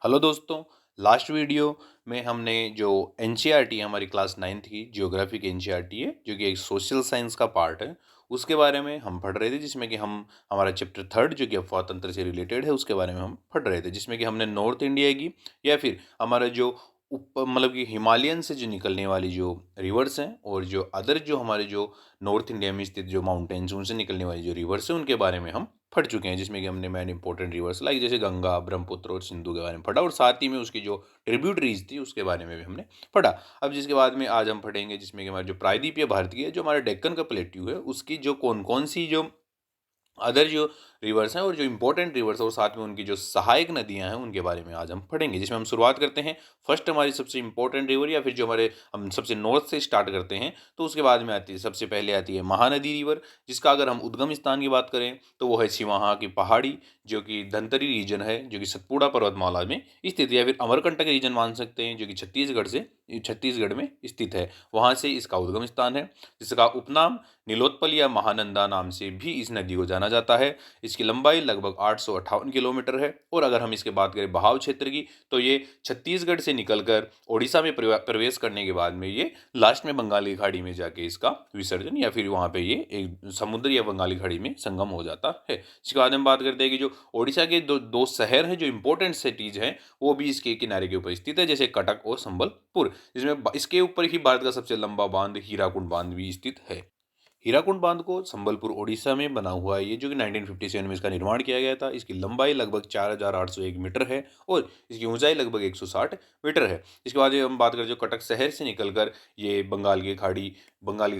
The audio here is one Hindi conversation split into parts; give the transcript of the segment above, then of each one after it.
हेलो दोस्तों। लास्ट वीडियो में हमने जो एनसीईआरटी हमारी क्लास 9th की ज्योग्राफी की एनसीईआरटी है जो कि एक सोशल साइंस का पार्ट है, उसके बारे में हम पढ़ रहे थे। जिसमें कि हम हमारा चैप्टर थर्ड जो कि अफवाह तंत्र से रिलेटेड है उसके बारे में हम पढ़ रहे थे। जिसमें कि हमने नॉर्थ इंडिया की या फिर हमारा जो ऊपर मतलब कि हिमालयन से जो निकलने वाली जो रिवर्स हैं और जो अदर जो हमारे जो नॉर्थ इंडिया में स्थित जो माउंटेन्स उनसे निकलने वाली जो रिवर्स हैं उनके बारे में हम पढ़ चुके हैं। जिसमें कि हमने मेन इंपॉर्टेंट रिवर्स लाइक जैसे गंगा, ब्रह्मपुत्र और सिंधु के बारे में पढ़ा और साथ ही में उसकी जो ट्रिब्यूटरीज थी उसके बारे में भी हमने पढ़ा। अब जिसके बाद में आज हम पढ़ेंगे जिसमें कि हमारे जो प्रायद्वीपीय भारत की है, जो हमारे डेक्कन का प्लेट्यू है, उसकी जो कौन-कौन सी जो अदर जो रिवर्स हैं और जो इम्पोर्टेंट रिवर्स है और साथ में उनकी जो सहायक नदियाँ हैं उनके बारे में आज हम पढ़ेंगे। जिसमें हम शुरुआत करते हैं फर्स्ट हमारी सबसे इम्पोर्टेंट रिवर या फिर जो हमारे हम सबसे नॉर्थ से स्टार्ट करते हैं तो उसके बाद में आती है, सबसे पहले आती है महानदी रिवर। जिसका अगर हम उद्गम स्थान की बात करें तो वो है सिवाहा की पहाड़ी, जो कि धनतरी रीजन है, जो कि सतपुड़ा पर्वतमाला में स्थित है, या फिर अमरकंटक रीजन मान सकते हैं, जो कि छत्तीसगढ़ में स्थित है। वहाँ से इसका उद्गम स्थान है, जिसका उपनाम नीलोत्पल या महानंदा नाम से भी इस नदी को जाना जाता है। इसकी लंबाई लगभग 858 किलोमीटर है। और अगर हम इसके बात करें बहाव क्षेत्र की तो ये छत्तीसगढ़ से निकलकर ओडिशा में प्रवेश करने के बाद में ये लास्ट में बंगाली खाड़ी में जाके इसका विसर्जन या फिर वहाँ पे ये एक समुद्र या बंगाली खाड़ी में संगम हो जाता है। इसके बाद हम बात करते हैं कि जो ओडिशा के दो दो शहर हैं जो इंपॉर्टेंट सिटीज हैं वो भी इसके किनारे के ऊपर स्थित है, जैसे कटक और संबलपुर। जिसमें इसके ऊपर ही भारत का सबसे लंबा बांध हीराकुंड बांध भी स्थित है। हीराकुंड बांध को संबलपुर ओडिशा में बना हुआ है ये, जो कि 1957 में इसका निर्माण किया गया था। इसकी लंबाई लगभग 4801 मीटर है और इसकी ऊंचाई लगभग 160 मीटर है। इसके बाद ये हम बात करें जो कटक शहर से निकलकर ये बंगाल की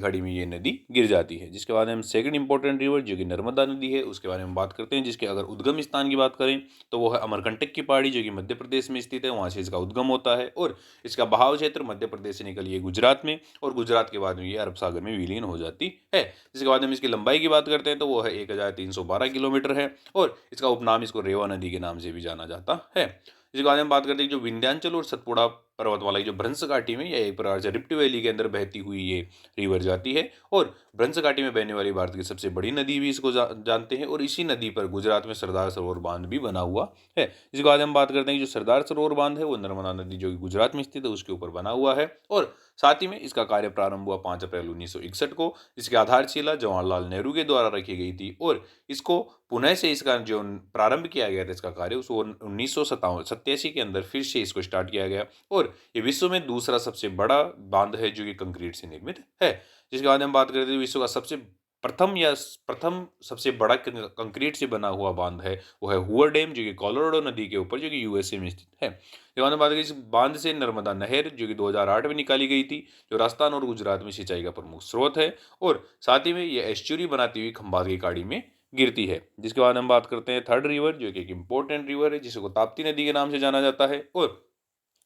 खाड़ी में ये नदी गिर जाती है। जिसके बाद हम सेकंड इंपॉर्टेंट रिवर जो कि नर्मदा नदी है उसके बारे में बात करते हैं। जिसके अगर उद्गम स्थान की बात करें तो वो है अमरकंटक की पहाड़ी, जो कि मध्य प्रदेश में स्थित है, वहाँ से इसका उद्गम होता है। और इसका बहाव क्षेत्र मध्य प्रदेश से निकली है गुजरात में, और गुजरात के बाद में ये अरब सागर में विलीन हो जाती है। जिसके बाद हम इसकी लंबाई की बात करते हैं तो वो है 1312 किलोमीटर है। और इसका उपनाम इसको रेवा नदी के नाम से भी जाना जाता है। इसके बाद हम बात करते हैं जो विंध्याचल और सतपुड़ा पर्वतमाला की जो भ्रंश घाटी में या एक प्रकार से रिफ्ट वैली के अंदर बहती हुई ये रिवर जाती है। और भ्रंश घाटी में बहने वाली भारत की सबसे बड़ी नदी भी इसको जानते हैं। और इसी नदी पर गुजरात में सरदार सरोवर बांध भी बना हुआ है। इसके बाद हम बात करते हैं कि जो सरदार सरोवर बांध है वो नर्मदा नदी जो कि गुजरात में स्थित है उसके ऊपर बना हुआ है। और साथ ही में इसका कार्य प्रारंभ हुआ 5 अप्रैल 1961 को। इसकी आधारशिला जवाहरलाल नेहरू के द्वारा रखी गई थी। और इसको पुनः से इसका जो प्रारंभ किया गया था इसका कार्य उसको 1987 के अंदर फिर से इसको स्टार्ट किया गया। और ये विश्व में दूसरा सबसे बड़ा बांध है जो कि कंक्रीट से निर्मित है। जिसके बाद हम बात करते हैं विश्व का सबसे प्रथम सबसे बड़ा कंक्रीट से बना हुआ बांध है वो है हुअर डैम, जो कि कोलोराडो नदी के ऊपर जो कि यूएसए में स्थित है। इसके बाद हम बात करें इस बांध से नर्मदा नहर जो कि 2008 में निकाली गई थी, जो राजस्थान और गुजरात में सिंचाई का प्रमुख स्रोत है। और साथ ही में ये एस्चुरी बनाती हुई खंबात की खाड़ी में गिरती है। जिसके बाद हम बात करते हैं थर्ड रिवर जो कि एक इंपॉर्टेंट रिवर है जिसको ताप्ती नदी के नाम से जाना जाता है। और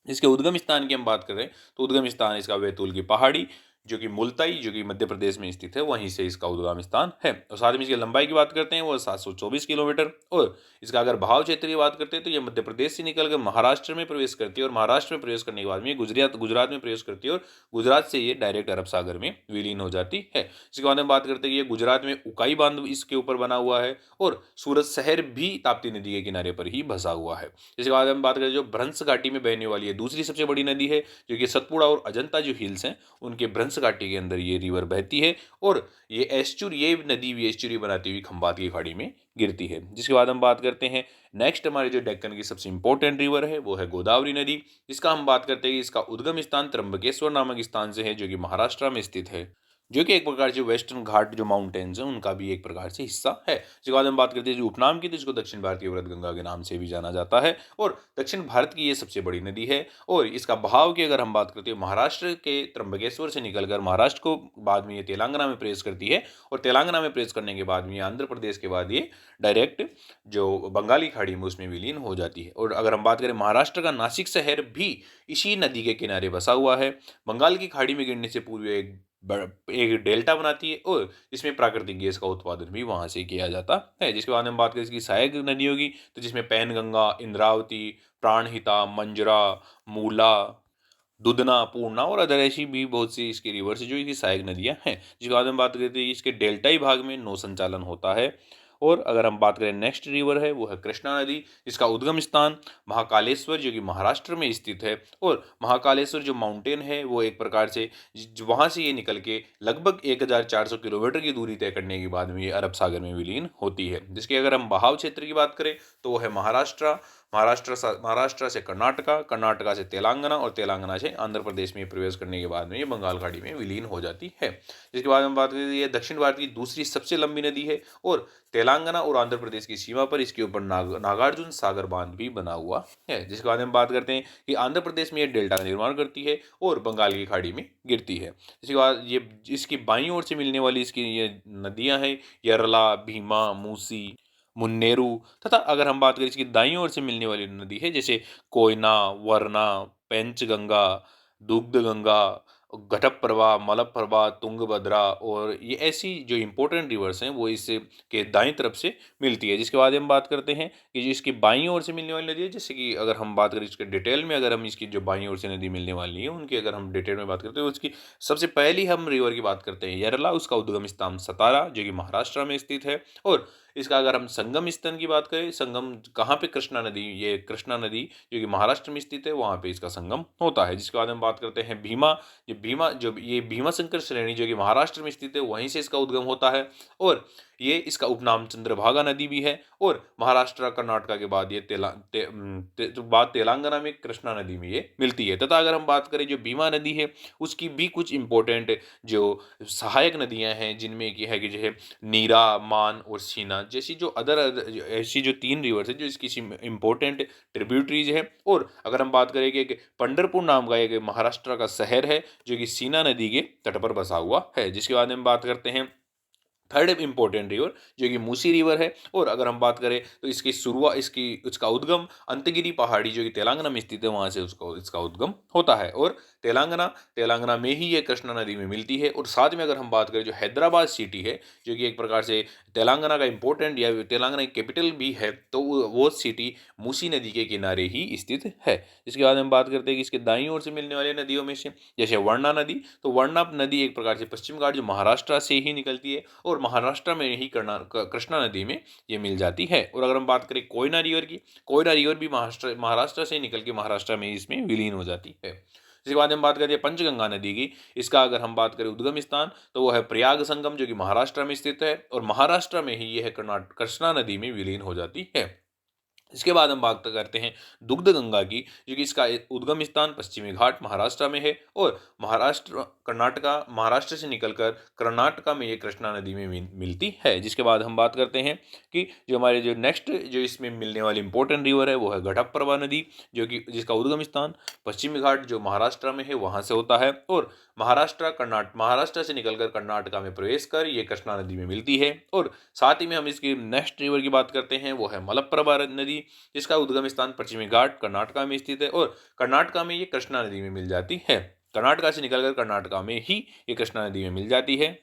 इसके उद्गम स्थान की हम बात करें तो उद्गम स्थान इसका बैतूल की पहाड़ी, जो कि मुल्ताई जो कि मध्य प्रदेश में स्थित है, वहीं से इसका उद्गम स्थान है। और साथ में इसकी लंबाई की बात करते हैं वो 724 किलोमीटर। और इसका अगर बहाव क्षेत्र की बात करते हैं तो ये मध्य प्रदेश से निकलकर महाराष्ट्र में प्रवेश करती है। और महाराष्ट्र में प्रवेश करने के बाद में ये गुजरात में प्रवेश करती है। और गुजरात से ये डायरेक्ट अरब सागर में विलीन हो जाती है। इसके बाद हम बात करते हैं कि ये गुजरात में उकाई बांध इसके ऊपर बना हुआ है। और सूरत शहर भी ताप्ती नदी के किनारे पर ही बसा हुआ है। इसके बाद हम बात करें जो भ्रंश घाटी में बहने वाली है दूसरी सबसे बड़ी नदी है, जो कि सतपुड़ा और अजंता जो हिल्स हैं उनके भ्रंश घाटी के अंदर ये रिवर बहती है। और ये नदी भी एस्चुरी बनाती हुई खंबात की खाड़ी में गिरती है। जिसके बाद हम बात करते हैं नेक्स्ट हमारे जो डेक्कन की सबसे इंपॉर्टेंट रिवर है वो है गोदावरी नदी। जिसका हम बात करते हैं कि इसका उद्गम स्थान त्र्यंबकेश्वर नामक स्थान से है, जो कि महाराष्ट्र में स्थित है, जो कि एक प्रकार से वेस्टर्न घाट जो माउंटेन्स हैं उनका भी एक प्रकार से हिस्सा है। इसके बाद हम बात करते हैं जो उपनाम की, तो इसको दक्षिण भारतीय वृत गंगा के नाम से भी जाना जाता है। और दक्षिण भारत की ये सबसे बड़ी नदी है। और इसका बहाव की अगर हम बात करते हैं महाराष्ट्र के त्र्यंबकेश्वर से निकलकर महाराष्ट्र को बाद में ये तेलंगाना में प्रवेश करती है। और तेलंगाना में प्रवेश करने के बाद में आंध्र प्रदेश के बाद ये डायरेक्ट जो बंगाली खाड़ी में उसमें विलीन हो जाती है। और अगर हम बात करें महाराष्ट्र का नासिक शहर भी इसी नदी के किनारे बसा हुआ है। बंगाल की खाड़ी में गिरने से पूर्व एक डेल्टा बनाती है और इसमें प्राकृतिक गैस का उत्पादन भी वहां से किया जाता है। जिसके बाद हम बात करें इसकी सहायक नदियों की, तो जिसमें पैनगंगा, इंद्रावती, प्राणहिता, मंजरा, मूला, दुधना, पूर्णा और अदर ऐसी भी बहुत सी इसकी रिवर्स जो इसकी सहायक नदियां हैं। जिसके बाद हम बात करते हैं इसके डेल्टाई भाग में नौ संचालन होता है। और अगर हम बात करें नेक्स्ट रिवर है वो है कृष्णा नदी, जिसका उद्गम स्थान महाकालेश्वर जो कि महाराष्ट्र में स्थित है। और महाकालेश्वर जो माउंटेन है वो एक प्रकार से वहाँ से ये निकल के लगभग 1400 किलोमीटर की दूरी तय करने के बाद में ये अरब सागर में विलीन होती है। जिसकी अगर हम बहाव क्षेत्र की बात करें तो वो है महाराष्ट्र से कर्नाटका, कर्नाटका से तेलंगाना और तेलंगाना से आंध्र प्रदेश में प्रवेश करने के बाद में ये बंगाल खाड़ी में विलीन हो जाती है। जिसके बाद हम बात करें ये दक्षिण भारत की दूसरी सबसे लंबी नदी है और तेलंगाना और आंध्र प्रदेश की सीमा पर इसके ऊपर नागार्जुन सागर बांध भी बना हुआ है। जिसके बाद हम बात करते हैं कि आंध्र प्रदेश में ये डेल्टा का निर्माण करती है और बंगाल की खाड़ी में गिरती है। इसके बाद ये इसकी बाईं ओर से मिलने वाली इसकी ये नदियां हैं यरला, भीमा, मूसी, मुन्नेरू, तथा अगर हम बात करें इसकी दाईं ओर से मिलने वाली नदी है जैसे कोयना, वरना, पेंचगंगा, दुग्धगंगा, घटप्रभा, मलप्रभा, तुंगभद्रा, और ये ऐसी जो इंपॉर्टेंट रिवर्स हैं वो इससे के दाईं तरफ से मिलती है। जिसके बाद हम बात करते हैं कि जो इसकी बाईं ओर से मिलने वाली नदी है, जैसे कि अगर हम बात करें इसके डिटेल में, अगर हम इसकी जो बाईं ओर से नदी मिलने वाली है उनकी अगर हम डिटेल में बात करते हैं, उसकी सबसे पहली हम रिवर की बात करते हैं यरला, उसका उद्गम स्थान सतारा जो कि महाराष्ट्र में स्थित है। और इसका अगर हम संगम स्थल की बात करें, संगम कहाँ पे, कृष्णा नदी, ये कृष्णा नदी जो कि महाराष्ट्र में स्थित है वहाँ पे इसका संगम होता है। जिसके बाद हम बात करते हैं भीमा, ये भीमा शंकर श्रेणी जो कि महाराष्ट्र में स्थित है वहीं से इसका उद्गम होता है। और ये इसका उपनाम चंद्रभागा नदी भी है। और महाराष्ट्र कर्नाटका के बाद ये तेलंगाना में कृष्णा नदी में ये मिलती है। तथा अगर हम बात करें जो भीमा नदी है उसकी भी कुछ इंपॉर्टेंट जो सहायक नदियां हैं जिनमें की है कि जो है नीरा, मान और सीना जैसी जो ऐसी जो 3 रिवर्स है जो इसकी इंपॉर्टेंट ट्रिब्यूटरीज है। और अगर हम बात करें कि एक पंढरपुर नाम का एक महाराष्ट्र का शहर है जो कि सीना नदी के तट पर बसा हुआ है। जिसके बाद हम बात करते हैं थर्ड इंपॉर्टेंट रिवर जो कि मूसी रिवर है। और अगर हम बात करें तो इसकी शुरुआत उसका उद्गम अंतगिरी पहाड़ी जो कि तेलंगाना में स्थित है वहाँ से इसका उद्गम होता है। और तेलंगाना में ही ये कृष्णा नदी में मिलती है। और साथ में अगर हम बात करें जो हैदराबाद सिटी है जो कि एक प्रकार से तेलंगाना का इंपॉर्टेंट या तेलंगाना की कैपिटल भी है, तो वो सिटी मूसी नदी के किनारे ही स्थित है। इसके बाद हम बात करते हैं कि इसके दाईं ओर से मिलने वाली नदियों में से जैसे वर्णा नदी, तो वर्णा नदी एक प्रकार से पश्चिम घाट जो महाराष्ट्र से ही निकलती है और महाराष्ट्र में ही कृष्णा नदी में ये मिल जाती है। और अगर हम बात करें कोयना रिवर की, कोयना रिवर भी महाराष्ट्र से निकल के महाराष्ट्र में इसमें विलीन हो जाती है। इसके बाद हम बात करें पंचगंगा नदी की, इसका अगर हम बात करें उद्गम स्थान तो वो है प्रयाग संगम जो कि महाराष्ट्र में स्थित है और महाराष्ट्र में ही यह कृष्णा नदी में विलीन हो जाती है। इसके बाद हम बात करते हैं दुग्ध गंगा की, जो कि इसका उद्गम स्थान पश्चिमी घाट महाराष्ट्र में है और महाराष्ट्र से निकलकर कर्नाटका में ये कृष्णा नदी में मिलती है। जिसके बाद हम बात करते हैं कि जो हमारे जो नेक्स्ट जो इसमें मिलने वाली इंपॉर्टेंट रिवर है वो है घटप्रभा नदी जो कि जिसका उद्गम स्थान पश्चिमी घाट जो महाराष्ट्र में है वहाँ से होता है और महाराष्ट्र से निकलकर कर्नाटका में प्रवेश कर ये कृष्णा नदी में मिलती है। और साथ ही में हम इसकी नेक्स्ट रिवर की बात करते हैं वो है मलप्रभा नदी, जिसका उद्गम स्थान पश्चिमी घाट कर्नाटका में स्थित है और कर्नाटका में ये कृष्णा नदी में मिल जाती है। कर्नाटका से निकलकर कर्नाटका में ही ये कृष्णा नदी में मिल जाती है।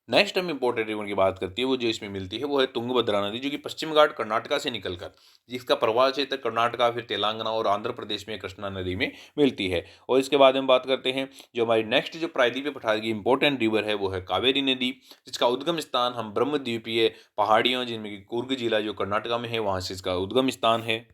नेक्स्ट हम इंपॉर्टेंट रिवर की बात करती है वो जो इसमें मिलती है वो है तुंगभद्रा नदी जो कि पश्चिम घाट कर्नाटका से निकलकर जिसका प्रवाह क्षेत्र कर्नाटका फिर तेलंगाना और आंध्र प्रदेश में कृष्णा नदी में मिलती है। और इसके बाद हम बात करते हैं जो हमारी नेक्स्ट जो प्रायद्वीपीय पठार की इंपॉर्टेंट रिवर है वो है कावेरी नदी, जिसका उद्गम स्थान हम ब्रह्मद्वीपीय पहाड़ियों जिनमें कि कुर्ग जिला जो कर्नाटका में है वहाँ से इसका उद्गम स्थान है,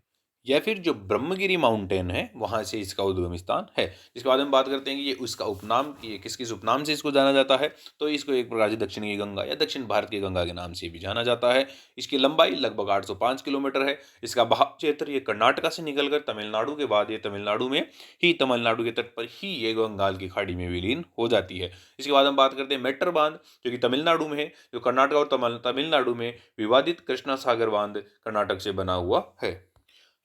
या फिर जो ब्रह्मगिरी माउंटेन है वहाँ से इसका उद्गम स्थान है। इसके बाद हम बात करते हैं कि ये उसका उपनाम ये किस किस उपनाम से इसको जाना जाता है, तो इसको एक प्रकार से दक्षिण की गंगा या दक्षिण भारत की गंगा के नाम से भी जाना जाता है। इसकी लंबाई लगभग 805 किलोमीटर है। इसका बहाव क्षेत्र ये कर्नाटका से निकलकर तमिलनाडु के बाद ये तमिलनाडु के तट पर ही ये बंगाल की खाड़ी में विलीन हो जाती है। इसके बाद हम बात करते हैं मेट्टर बांध जो कि तमिलनाडु में है, जो कर्नाटक और तमिलनाडु में विवादित कृष्णा सागर बांध कर्नाटक से बना हुआ है।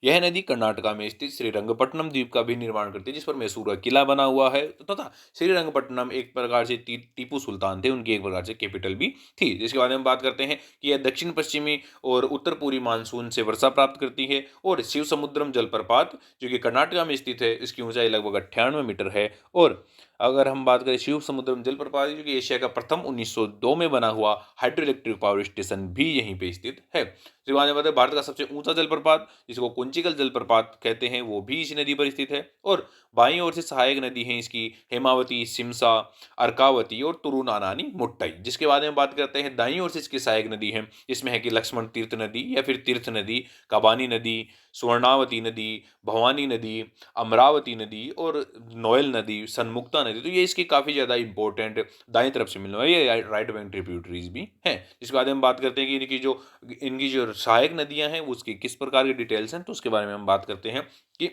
यह नदी कर्नाटका में स्थित श्रीरंगपट्टनम द्वीप का भी निर्माण करती है जिस पर मैसूर का किला बना हुआ है, तथा श्रीरंगपट्टनम एक प्रकार से टीपू सुल्तान थे उनकी एक प्रकार से कैपिटल भी थी। जिसके बारे में बात करते हैं कि यह दक्षिण पश्चिमी और उत्तर पूर्वी मानसून से वर्षा प्राप्त करती है और शिव समुद्रम जलप्रपात जो कि कर्नाटका में स्थित है इसकी ऊंचाई लगभग 98 मीटर है और अगर हम बात करें शिव समुद्रम जलप्रपात, जो कि एशिया का प्रथम 1902 में बना हुआ हाइड्रो इलेक्ट्रिक पावर स्टेशन भी यहीं पे स्थित है। इसके बाद में बात है भारत का सबसे ऊंचा जलप्रपात, जिसको कुंचिकल जलप्रपात कहते हैं, वो भी इसी नदी पर स्थित है। और बाईं ओर से सहायक नदी है इसकी हेमावती, सिमसा, अर्कावती और तुरुनानानी मुट्टई। जिसके बाद में बात करते हैं दाईं ओर से इसकी सहायक नदी है, जिसमें है कि लक्ष्मण तीर्थ नदी या फिर तीर्थ नदी, काबानी नदी, स्वर्णावती नदी, भवानी नदी, अमरावती नदी और नोयल नदी, सनमुक्ता नदी। तो ये इसकी काफ़ी ज़्यादा इंपॉर्टेंट दाएं तरफ से मिलने वाली ये राइट बैंक ट्रिब्यूटरीज भी हैं। जिसके बाद में हम बात करते हैं कि इनकी जो सहायक नदियां हैं वो उसकी किस प्रकार की डिटेल्स हैं, तो उसके बारे में हम बात करते हैं कि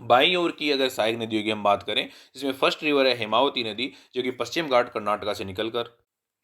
बाईं ओर की अगर सहायक नदियों की हम बात करें, जिसमें फर्स्ट रिवर है हेमावती नदी, जो कि पश्चिम घाट कर्नाटका से निकलकर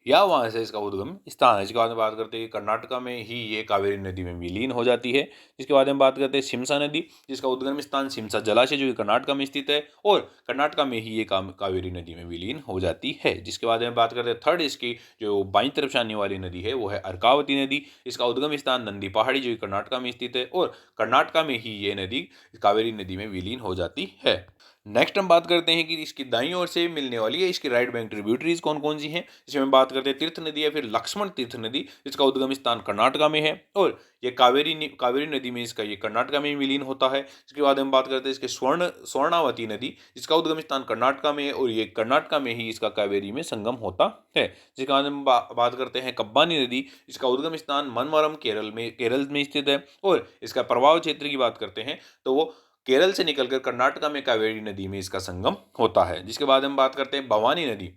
या वहाँ से इसका उद्गम स्थान है। इसके बाद में बात करते हैं कि कर्नाटका में ही ये कावेरी नदी में विलीन हो जाती है। जिसके बाद में बात करते हैं शिमसा नदी, जिसका उद्गम स्थान शिमसा जलाशय जो कि कर्नाटका में स्थित है, और कर्नाटका में ही ये कावेरी नदी में विलीन हो जाती है। जिसके बाद में बात करते हैं थर्ड इसकी जो बाईं तरफ से आने वाली नदी है वो है अर्कावती नदी। इसका उद्गम स्थान नंदी पहाड़ी जो कि कर्नाटका में स्थित है, और कर्नाटका में ही ये नदी कावेरी नदी में विलीन हो जाती है। नेक्स्ट हम बात करते हैं कि इसकी दाईं ओर से मिलने वाली है इसकी राइट बैंक ट्रिब्यूटरीज कौन कौन सी हैं। इसमें हम बात करते हैं तीर्थ नदी या फिर लक्ष्मण तीर्थ नदी, जिसका उद्गम स्थान कर्नाटका में है, और ये कावेरी नदी में इसका ये कर्नाटका में ही विलीन होता है। इसके बाद हम बात करते हैं इसके स्वर्णावती नदी, जिसका उद्गम स्थान कर्नाटका में है, और ये कर्नाटका में ही इसका कावेरी में संगम होता है। जिसके बाद हम बात करते हैं कब्बानी नदी, इसका उद्गम स्थान मनमरम केरल में स्थित है, और इसका प्रवाह क्षेत्र की बात करते हैं तो वो केरल से निकलकर कर्नाटका में कावेरी नदी में इसका संगम होता है। जिसके बाद हम बात करते हैं भवानी नदी,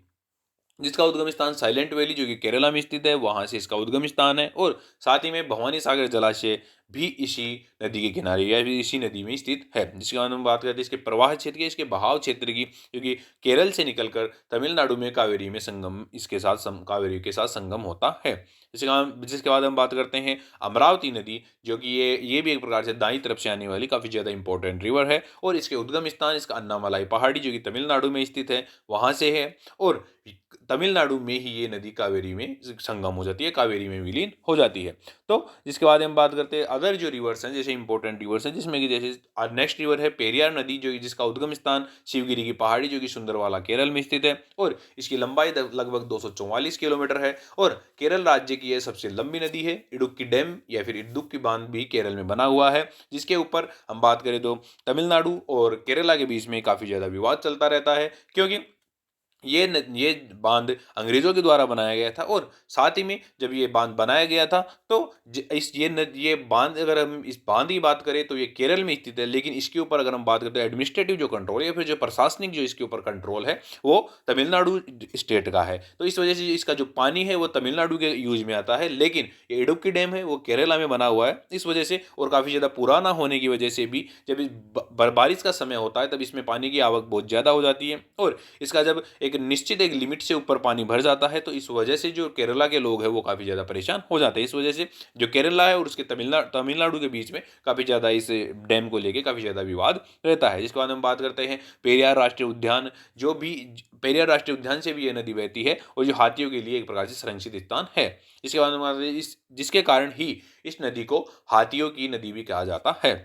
जिसका उद्गम स्थान साइलेंट वैली जो कि केरला में स्थित है, वहां से इसका उद्गम स्थान है, और साथ ही में भवानी सागर जलाशय भी इसी नदी के किनारे या फिर इसी नदी में स्थित है। जिसके बाद हम बात करते हैं इसके प्रवाह क्षेत्र की, इसके बहाव क्षेत्र की, क्योंकि केरल से निकलकर तमिलनाडु में कावेरी में संगम इसके साथ कावेरी के साथ संगम होता है। जिसके बाद हम बात करते हैं अमरावती नदी, जो कि ये भी एक प्रकार से दाईं तरफ से आने वाली काफ़ी ज़्यादा इंपॉर्टेंट रिवर है, और इसके उद्गम स्थान इसका अन्नामलाई पहाड़ी जो कि तमिलनाडु में स्थित है वहाँ से है, और तमिलनाडु में ही ये नदी कावेरी में संगम हो जाती है, कावेरी में विलीन हो जाती है। तो जिसके बाद हम बात करते हैं अदर जो रिवर्स हैं, जैसे इंपॉर्टेंट रिवर्स हैं, जिसमें कि जैसे नेक्स्ट रिवर है पेरियार नदी, जो जिसका उद्गम स्थान शिवगिरी की पहाड़ी जो कि सुंदरवाला केरल में स्थित है, और इसकी लंबाई लगभग 244 किलोमीटर है, और केरल राज्य की यह सबसे लंबी नदी है। इडुक्की डैम या फिर इडुक्की बांध भी केरल में बना हुआ है, जिसके ऊपर हम बात करें तो तमिलनाडु और केरला के बीच में काफ़ी ज़्यादा विवाद चलता रहता है, क्योंकि ये बांध अंग्रेजों के द्वारा बनाया गया था, और साथ ही में जब ये बांध बनाया गया था तो ये बांध, अगर हम इस बांध की बात करें तो ये केरल में स्थित है, लेकिन इसके ऊपर अगर हम बात करते हैं एडमिनिस्ट्रेटिव जो कंट्रोल है या फिर जो प्रशासनिक जो इसके ऊपर कंट्रोल है वो तमिलनाडु स्टेट का है। तो इस वजह से इसका जो पानी है वो तमिलनाडु के यूज में आता है, लेकिन ये इडुक्की डैम है वो केरला में बना हुआ है। इस वजह से, और काफ़ी ज़्यादा पुराना होने की वजह से भी, जब इस बारिश का समय होता है तब इसमें पानी की आवक बहुत ज़्यादा हो जाती है, और इसका जब एक निश्चित एक लिमिट से ऊपर पानी भर जाता है तो इस वजह से जो केरला के लोग हैं वो काफ़ी ज़्यादा परेशान हो जाते हैं। इस वजह से जो केरला है और उसके तमिलनाडु के बीच में काफ़ी ज़्यादा इस डैम को लेके काफ़ी ज़्यादा विवाद रहता है। जिसके बाद हम बात करते हैं पेरियार राष्ट्रीय उद्यान, जो भी पेरियार राष्ट्रीय उद्यान से भी यह नदी बहती है, और जो हाथियों के लिए एक प्रकार से संरक्षित स्थान है। इसके बाद हम जिसके कारण ही इस नदी को हाथियों की नदी भी कहा जाता है।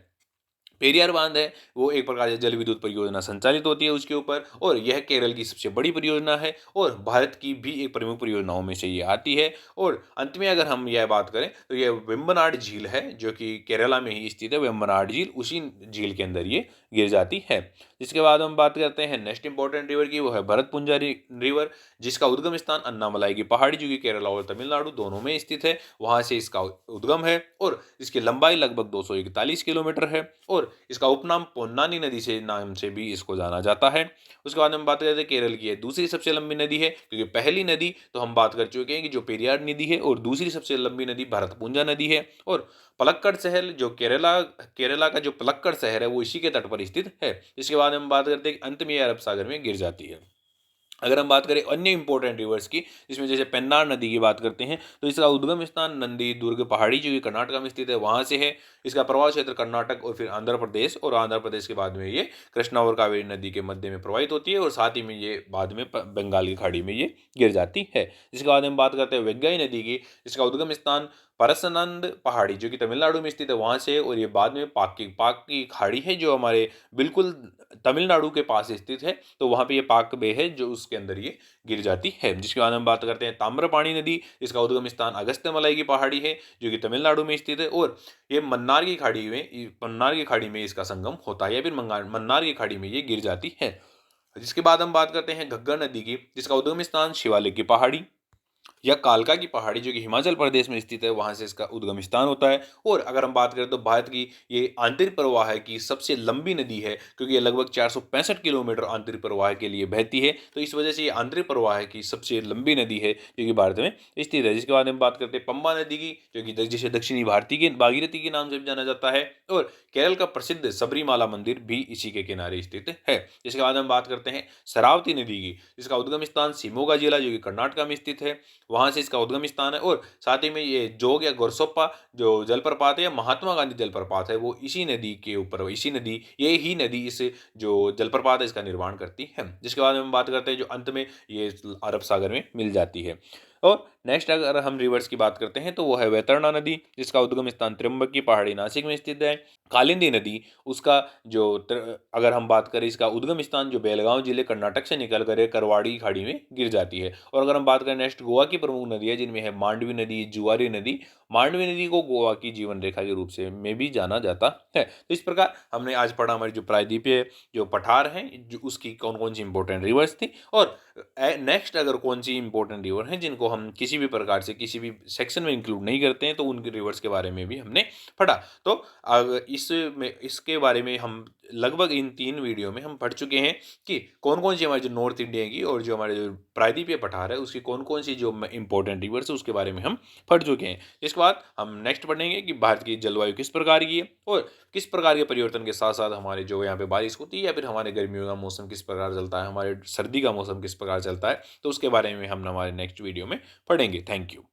पेरियार बांध है वो एक प्रकार से जल विद्युत परियोजना संचालित होती है उसके ऊपर, और यह केरल की सबसे बड़ी परियोजना है, और भारत की भी एक प्रमुख परियोजनाओं में से ये आती है। और अंत में अगर हम यह बात करें तो यह वेम्बनाड झील है, जो कि केरला में ही स्थित है। वेम्बनाड झील उसी झील के अंदर ये गिर जाती है। जिसके बाद हम बात करते हैं नेक्स्ट इंपॉर्टेंट रिवर की, वो है भरतपुंजा रिवर, जिसका उद्गम स्थान अन्नामलाई की पहाड़ी जो कि केरला और तमिलनाडु दोनों में स्थित है, वहाँ से इसका उद्गम है, और इसकी लंबाई लगभग 241 किलोमीटर है, और इसका उपनाम पोन्नानी नदी से नाम से भी इसको जाना जाता है। उसके बाद हम बात करते हैं केरल की दूसरी सबसे लंबी नदी है, क्योंकि पहली नदी तो हम बात कर चुके हैं कि जो पेरियार नदी है, और दूसरी सबसे लंबी नदी भरतपुंजा नदी है। और पलक्कड़ शहर जो केरला का जो पलक्कड़ शहर है वो इसी के तट पर स्थित है। इसके बाद हम बात करते हैं कि अंत में ये अरब सागर में गिर जाती है। अगर हम बात करें अन्य इंपॉर्टेंट रिवर्स की, जिसमें जैसे पेन्नार नदी की बात करते हैं तो इसका उद्गम स्थान नंदी दुर्ग पहाड़ी जो कि कर्नाटक में स्थित है वहाँ से है। इसका प्रवाह क्षेत्र कर्नाटक और फिर आंध्र प्रदेश, और आंध्र प्रदेश के बाद में ये कृष्णा और कावेरी नदी के मध्य में प्रवाहित होती है, और साथ ही में ये बाद में बंगाल की खाड़ी में ये गिर जाती है। जिसके बाद हम बात करते हैं वेग्गाई नदी की, जिसका उद्गम स्थान परसनंद पहाड़ी जो कि तमिलनाडु में स्थित है वहाँ से, और ये बाद में पाक की खाड़ी है जो हमारे बिल्कुल तमिलनाडु के पास स्थित है, तो वहाँ पे ये पाक बे है जो उसके अंदर ये गिर जाती है। जिसके बाद हम बात करते हैं ताम्रपाणी नदी, इसका उद्गम स्थान अगस्त्यमलाई की पहाड़ी है जो कि तमिलनाडु में स्थित है, और ये मन्नार की खाड़ी में इसका संगम होता है, या फिर मन्नार की खाड़ी में ये गिर जाती है। जिसके बाद हम बात करते हैं घग्गर नदी की, जिसका उद्गम स्थान शिवालिक की पहाड़ी या कालका की पहाड़ी जो कि हिमाचल प्रदेश में स्थित है, वहां से इसका उद्गम स्थान होता है। और अगर हम बात करें तो भारत की ये आंतरिक प्रवाह की सबसे लंबी नदी है, क्योंकि ये लगभग 465 किलोमीटर आंतरिक प्रवाह के लिए बहती है, तो इस वजह से ये आंतरिक प्रवाह की सबसे लंबी नदी है जो कि भारत में स्थित है। जिसके बाद हम बात करते हैं पंबा नदी की, जो कि जिसे दक्षिणी भारती की भागीरथी के नाम से भी जाना जाता है, और केरल का प्रसिद्ध सबरीमाला मंदिर भी इसी के किनारे स्थित है। जिसके बाद हम बात करते हैं शरावती नदी की, जिसका उद्गम स्थान शिमोगा जिला जो कि कर्नाटक में स्थित है, वहां से इसका उद्गम स्थान है। और साथ ही में ये जोग या गोरसोप्पा जो जलप्रपात है या महात्मा गांधी जलप्रपात है, वो इसी नदी के ऊपर, ये ही नदी इस जो जलप्रपात है इसका निर्माण करती है। जिसके बाद हम बात करते हैं जो अंत में ये अरब सागर में मिल जाती है। और नेक्स्ट अगर हम रिवर्स की बात करते हैं तो वो है वैतरणा नदी, जिसका उद्गम स्थान त्र्यंबक की पहाड़ी नासिक में स्थित है। कालिंदी नदी, उसका अगर हम बात करें इसका उद्गम स्थान जो बेलगांव जिले कर्नाटक से निकल कर करवाड़ी खाड़ी में गिर जाती है। और अगर हम बात करें नेक्स्ट गोवा की प्रमुख नदी है, जिनमें है मांडवी नदी, जुआरी नदी। मांडवी नदी को गोवा की जीवन रेखा के रूप से में भी जाना जाता है। तो इस प्रकार हमने आज पढ़ा हमारी जो प्रायद्वीपीय जो पठार हैं जो उसकी कौन कौन सी इंपॉर्टेंट रिवर्स थी, और नेक्स्ट अगर कौन सी इंपॉर्टेंट रिवर हैं जिनको हम किसी भी प्रकार से किसी भी सेक्शन में इंक्लूड नहीं करते हैं, तो उनके रिवर्स के बारे में भी हमने पढ़ा। तो अगर इसके बारे में हम लगभग इन 3 वीडियो में हम पढ़ चुके हैं कि कौन कौन सी हमारी जो नॉर्थ इंडिया की और जो हमारे जो प्रायद्वीपीय पठार है उसकी कौन कौन सी जो इंपॉर्टेंट रिवर्स है उसके बारे में हम पढ़ चुके हैं। इसके बाद हम नेक्स्ट पढ़ेंगे कि भारत की जलवायु किस प्रकार की है, और किस प्रकार के परिवर्तन के साथ साथ हमारे जो यहाँ पे बारिश होती है, या फिर हमारे गर्मियों का मौसम किस प्रकार चलता है, हमारे सर्दी का मौसम किस प्रकार चलता है, तो उसके बारे में हम हमारे नेक्स्ट वीडियो में पढ़ेंगे। Thank you.